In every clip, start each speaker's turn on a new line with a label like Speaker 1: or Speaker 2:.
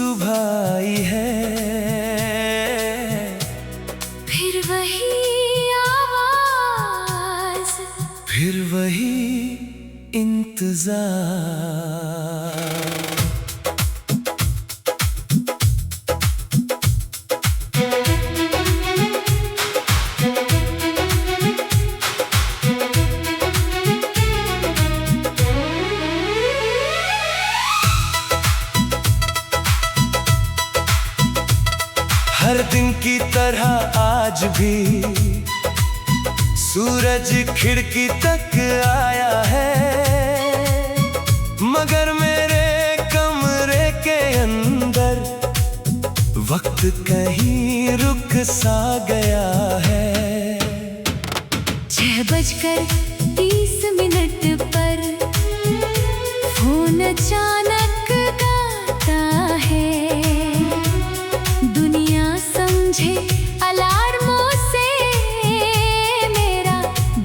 Speaker 1: सुबह आई है,
Speaker 2: फिर वही आवाज,
Speaker 1: फिर वही इंतजार। हर दिन की तरह आज भी सूरज खिड़की तक आया है, मगर मेरे कमरे के अंदर वक्त कहीं रुक सा गया है।
Speaker 2: 6:30 पर फोन अचानक गाता है, दुनिया समझे अलार्मों से, मेरा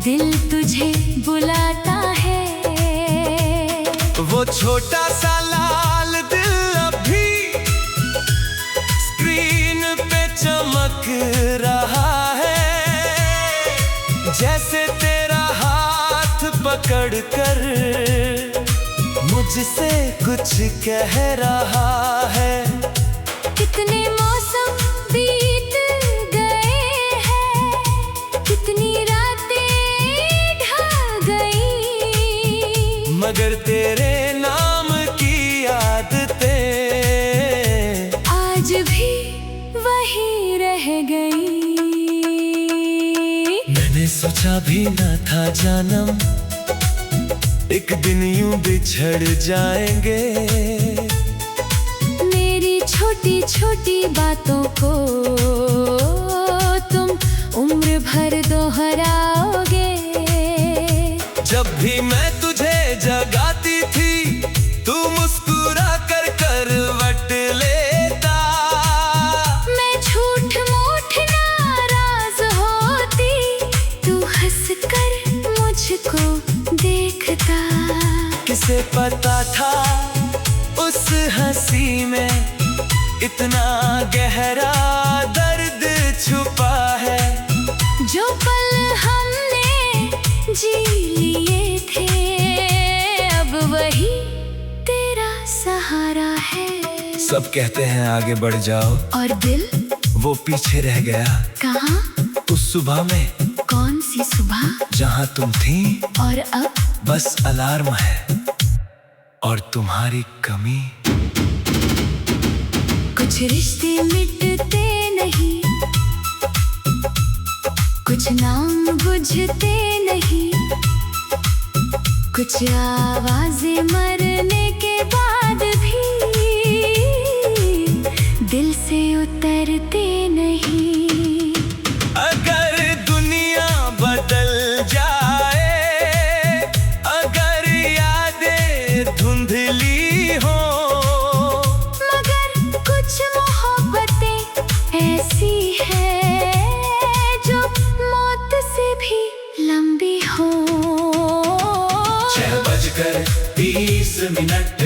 Speaker 2: दिल तुझे बुलाता है।
Speaker 1: वो छोटा सा लाल दिल अभी स्क्रीन पे चमक रहा है, जैसे तेरा हाथ पकड़कर मुझसे कुछ कह रहा है।
Speaker 2: कितने मौसम बीत गए हैं, कितनी रातें ढल गई,
Speaker 1: मगर तेरे नाम की आदतें
Speaker 2: आज भी वही रह गई।
Speaker 1: मैंने सोचा भी न था जानम एक दिन यूं बिछड़ जाएंगे,
Speaker 2: मेरी छोटी छोटी बातों को तुम उम्र भर दोहराओगे।
Speaker 1: जब भी मैं तुझे जगाती थी तू मुस्कुरा कर करवट लेता,
Speaker 2: मैं झूठ मूठ नाराज होती, तू हंसकर मुझको देखता।
Speaker 1: किसे पता था उस हंसी में इतना गहरा दर्द छुपा है।
Speaker 2: जो पल हमने जी लिए थे, अब वही तेरा सहारा है।
Speaker 1: सब कहते हैं आगे बढ़ जाओ,
Speaker 2: और दिल
Speaker 1: वो पीछे रह गया।
Speaker 2: कहाँ?
Speaker 1: उस सुबह में।
Speaker 2: कौन सी सुबह?
Speaker 1: जहाँ तुम थी।
Speaker 2: और अब
Speaker 1: बस अलार्म है और तुम्हारी कमी।
Speaker 2: कुछ रिश्ते मिटते नहीं, कुछ नाम बुझते नहीं, कुछ आवाजें मरने के बाद भी दिल से उतरते नहीं।
Speaker 1: अगर दुनिया बदल जाए, अगर यादें धुंधली हो,
Speaker 2: मगर कुछ मोहब्बतें ऐसी है जो मौत से भी लंबी हो।
Speaker 1: 6:30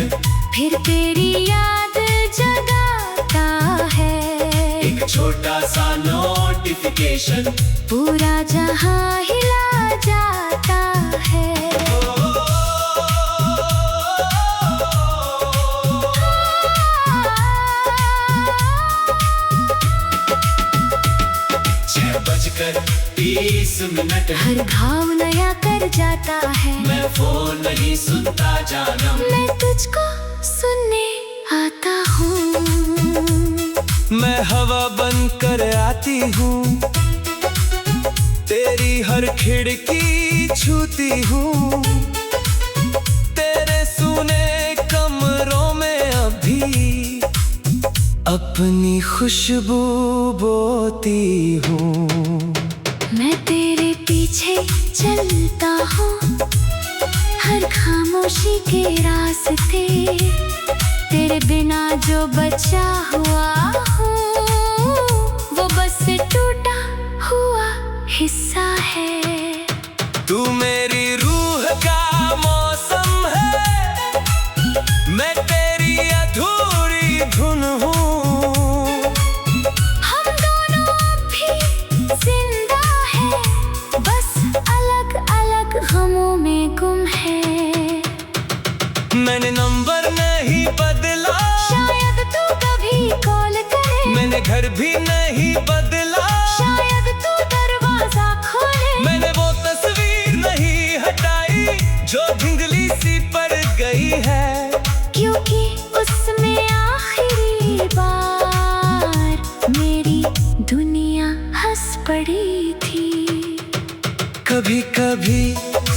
Speaker 2: फिर तेरी याद जगाता है,
Speaker 1: एक छोटा सा नोटिफिकेशन
Speaker 2: पूरा जहां हिला जाता है।
Speaker 1: 6:30
Speaker 2: हर घाव नया कर जाता है।
Speaker 1: मैं फोन नहीं सुनता जानम,
Speaker 2: मैं तुझको सुनने आता हूँ।
Speaker 1: मैं हवा बन कर आती हूँ, तेरी हर खिड़की छूती हूँ, तेरे सूने कमरों में अभी अपनी खुशबू बोती हूँ।
Speaker 2: मैं तेरे पीछे चलता हूँ, हर खामोशी के रास्ते, तेरे बिना जो बचा हुआ हूँ, वो बस टूटा हुआ हिस्सा है।
Speaker 1: तू मेरी रूह का मौसम है, मैं तेरी अधूरी धुन हूँ।
Speaker 2: हम दोनों अब भी जिंदा हैं, बस अलग अलग गमों में गुम हैं।
Speaker 1: मैंने नंबर नहीं बदला,
Speaker 2: शायद तू कभी कॉल करे।
Speaker 1: मैंने घर भी नहीं बदला,
Speaker 2: शायद तू दरवाजा खोले।
Speaker 1: मैंने वो तस्वीर नहीं हटाई जो धुंधली सी पड़ गई है।
Speaker 2: क्योंकि उसमें आखिरी बार मेरी दुनिया हंस पड़ी थी।
Speaker 1: कभी कभी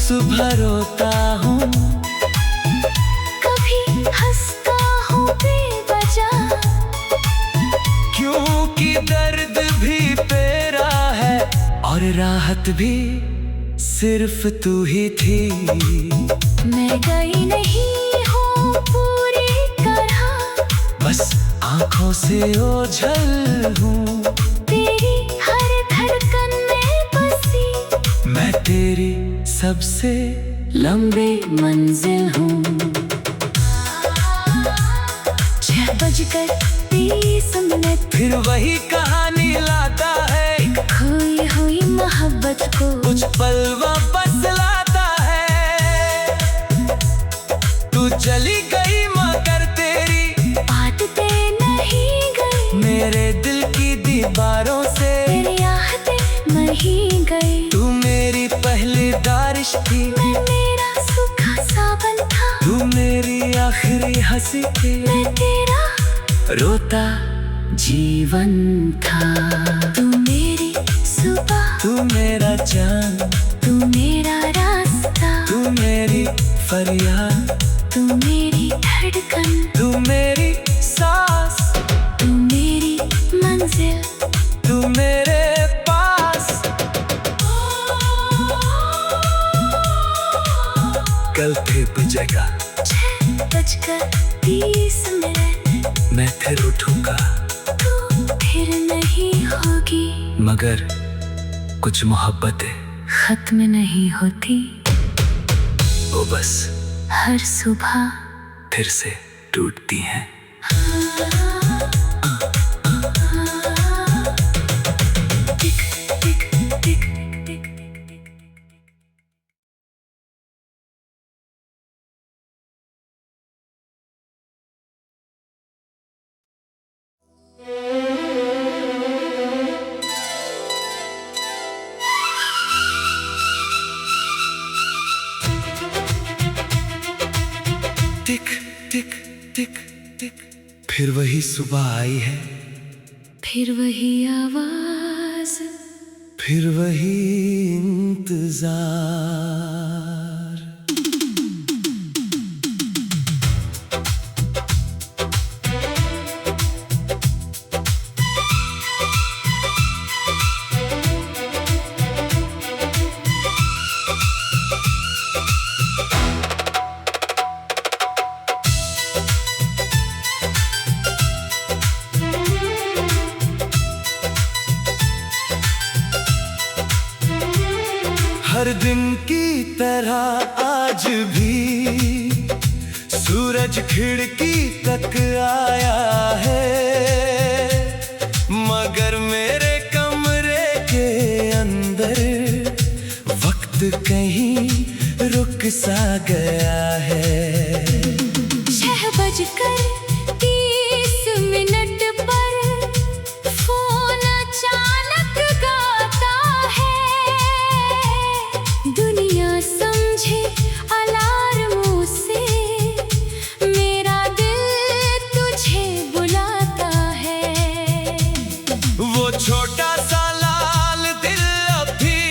Speaker 1: सुबह रोता हूँ,
Speaker 2: कभी हंसता हूँ बेवजह।
Speaker 1: क्योंकि दर्द भी तेरा है और राहत भी सिर्फ तू ही थी।
Speaker 2: मैं गई नहीं हूँ पूरी तरह,
Speaker 1: बस आंखों से ओझल हूँ।
Speaker 2: तेरी हर धड़कन में बसी
Speaker 1: मैं तेरी सबसे लंबी मंजिल हूँ।
Speaker 2: 6:30
Speaker 1: फिर वही कहानी लाता है,
Speaker 2: खोई हुई मोहब्बत को
Speaker 1: कुछ पल वापस लाता है। तू चली गई मगर तेरी
Speaker 2: आदतें नहीं गई,
Speaker 1: मेरे दिल की दीवारों से
Speaker 2: तेरी आहटें नहीं गई।
Speaker 1: तू मेरी पहली बारिश थी,
Speaker 2: मैं तेरा सूखा सावन था।
Speaker 1: तू मेरी आखिरी हंसी थी,
Speaker 2: मैं तेरा
Speaker 1: रोता जीवन था।
Speaker 2: तू मेरी सुबह,
Speaker 1: तू मेरा चांद,
Speaker 2: तू मेरा रास्ता,
Speaker 1: तू मेरी फरियाद,
Speaker 2: तू मेरी धड़कन,
Speaker 1: तू मेरी सांस,
Speaker 2: तू मेरी मंजिल।
Speaker 1: तू मेरे पास। कल फिर बजेगा
Speaker 2: 6:30
Speaker 1: मैं फिर उठूंगा,
Speaker 2: तू फिर नहीं होगी,
Speaker 1: मगर कुछ मोहब्बतें
Speaker 2: खत्म नहीं होती।
Speaker 1: वो बस
Speaker 2: हर सुबह
Speaker 1: फिर से टूटती हैं।
Speaker 2: टिक टिक टिक टिक।
Speaker 1: टिक टिक टिक टिक। फिर वही सुबह आई है,
Speaker 2: फिर वही आवाज,
Speaker 1: फिर वही इंतजार। हर दिन की तरह आज भी सूरज खिड़की तक आया है, मगर मेरे कमरे के अंदर वक्त कहीं रुक सा गया है।
Speaker 2: 6:30 पर फोन अचानक गाता है। दुनिया समझे अलार्मों से, मेरा दिल तुझे बुलाता है।
Speaker 1: वो छोटा सा लाल दिल अभी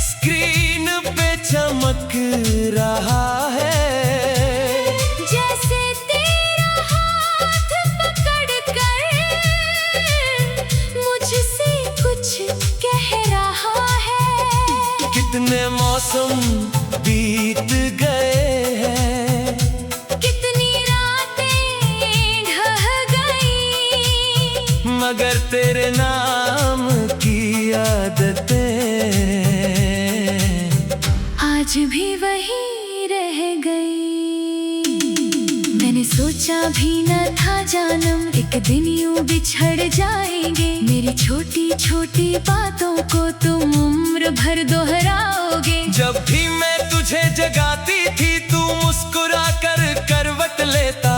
Speaker 1: स्क्रीन पे चमक रहा है।
Speaker 2: जैसे तेरा हाथ पकड़ कर मुझसे कुछ कह रहा है।
Speaker 1: कितने मौसम बीत गए हैं,
Speaker 2: कितनी रातें ढह गई,
Speaker 1: मगर तेरे नाम की आदतें
Speaker 2: आज भी वही रह गई। मैंने सोचा भी न था जानम एक दिन यूं बिछड़ जाएंगे। मेरी छोटी छोटी बातों को तुम उम्र भर दोहराओगे।
Speaker 1: जब भी मैं तुझे जगाती थी तू मुस्कुरा कर करवट लेता।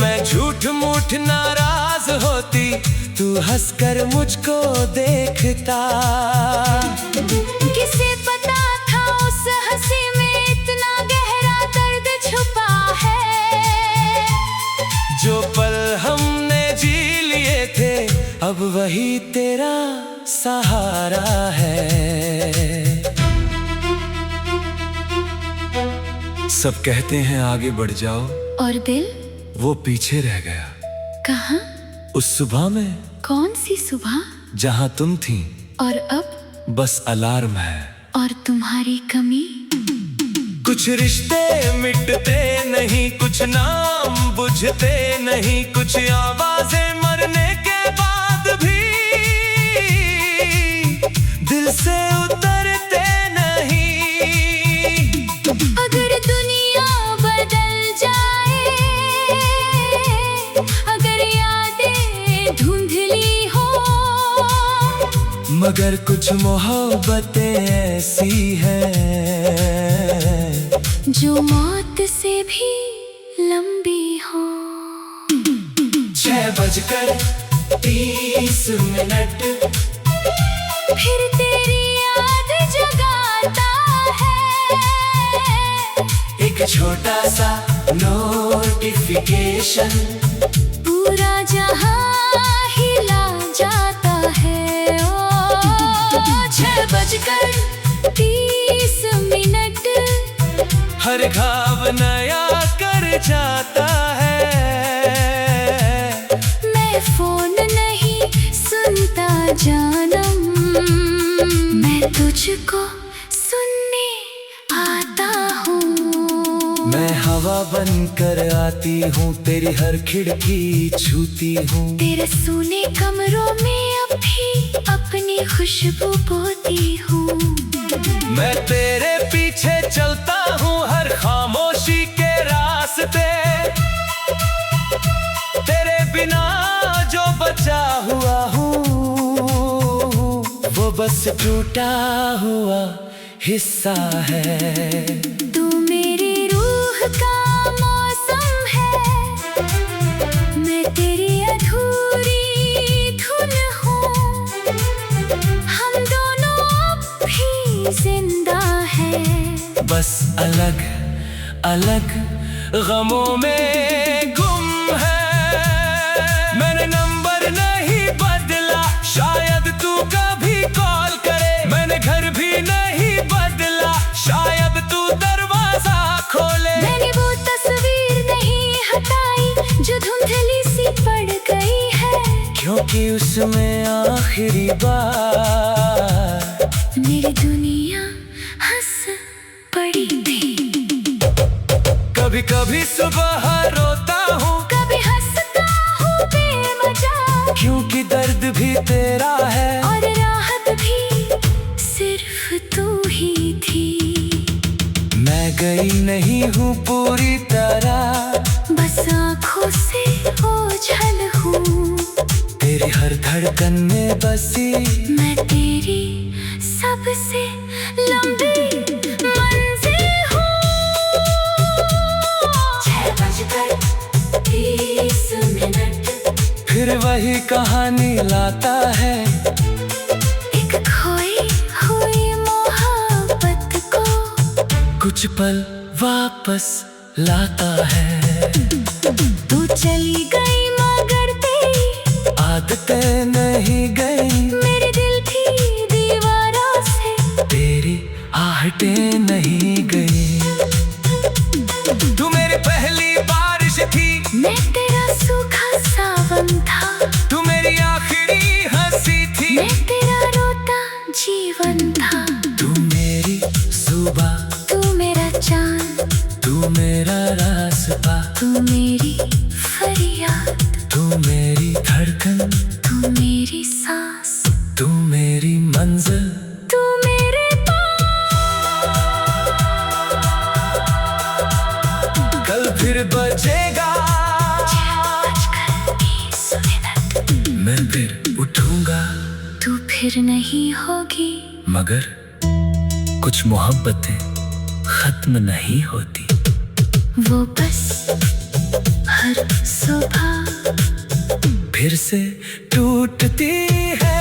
Speaker 1: मैं झूठ मूठ नाराज होती तू हंसकर मुझको देखता।
Speaker 2: किसे पता था उस हंसी में इतना गहरा दर्द छुपा है।
Speaker 1: जो पल हमने जी लिए थे अब वही तेरा सहारा है। सब कहते हैं आगे बढ़ जाओ
Speaker 2: और दिल
Speaker 1: वो पीछे रह गया।
Speaker 2: कहाँ?
Speaker 1: उस सुबह में।
Speaker 2: कौन सी सुबह?
Speaker 1: जहाँ तुम थी।
Speaker 2: और अब
Speaker 1: बस अलार्म है
Speaker 2: और तुम्हारी कमी।
Speaker 1: कुछ रिश्ते मिटते नहीं, कुछ नाम बुझते नहीं, कुछ आवाजें मरने के बाद भी दिल से उतरते नहीं।
Speaker 2: अगर दुनिया बदल जाए, अगर यादें धुंधली हो,
Speaker 1: मगर कुछ मोहब्बतें ऐसी हैं
Speaker 2: जो मौत से भी लंबी हो।
Speaker 1: 6:30
Speaker 2: फिर तेरी याद जगाता है।
Speaker 1: एक छोटा सा नोटिफिकेशन
Speaker 2: पूरा जहां हिला जाता है। ओ 6:30
Speaker 1: हर घाव नया कर जाता है।
Speaker 2: मैं फोन नहीं सुनता जानम, मैं तुझको सुनने आता हूँ।
Speaker 1: मैं हवा बनकर आती हूँ, तेरी हर खिड़की छूती हूँ।
Speaker 2: तेरे सूने कमरों में अब भी अपनी खुशबू बोती हूँ।
Speaker 1: मैं तेरे पीछे चलता हूँ हर खामोशी के रास्ते। तेरे बिना जो बचा हुआ हूँ वो बस टूटा हुआ हिस्सा है।
Speaker 2: तू मेरी रूह का मौसम है, मैं तेरी अधूरी धुन हूँ। हम दोनों अब भी जिंदा हैं,
Speaker 1: बस अलग अलग गमों में गुम है। मैंने नंबर नहीं बदला, शायद तू कभी कॉल करे। मैंने घर भी नहीं बदला, शायद तू दरवाजा खोले।
Speaker 2: मैंने वो तस्वीर नहीं हटाई जो धुंधली सी पड़ गई है।
Speaker 1: क्योंकि उसमें आखिरी बार
Speaker 2: मेरी दुनिया हंस पड़ी थी।
Speaker 1: कभी कभी सुबह रोता हूँ,
Speaker 2: कभी हंसता हूँ बेमजा,
Speaker 1: क्योंकि दर्द भी तेरा है
Speaker 2: और राहत भी सिर्फ तू ही थी।
Speaker 1: मैं गई नहीं हूँ पूरी तरह,
Speaker 2: बस आँखों से ओझल हूँ।
Speaker 1: तेरी हर धड़कन में बसी
Speaker 2: मैं तेरी सबसे लंबी मंजिल हूँ। 6:30
Speaker 1: फिर वही कहानी लाता है।
Speaker 2: एक खोई हुई मोहब्बत को
Speaker 1: कुछ पल वापस लाता है।
Speaker 2: तू चली गई मगर तेरी
Speaker 1: आदतें नहीं गई,
Speaker 2: मेरे दिल की दीवारों से
Speaker 1: तेरी आहटें नहीं गई। तू मेरी पहली बारिश थी,
Speaker 2: मैं तेरा सूखा सावन था।
Speaker 1: तू मेरी आखिरी हंसी थी,
Speaker 2: मैं तेरा रोता जीवन था।
Speaker 1: तू मेरी सुबह,
Speaker 2: तू मेरा चांद,
Speaker 1: तू मेरा रास्ता,
Speaker 2: तू मेरी फरियाद,
Speaker 1: तू मेरी धड़कन,
Speaker 2: तू मेरी
Speaker 1: फिर बजेगा, मैं फिर उठूंगा,
Speaker 2: तू फिर नहीं होगी।
Speaker 1: मगर कुछ मोहब्बतें खत्म नहीं होती,
Speaker 2: वो बस हर सुबह
Speaker 1: फिर से टूटती है।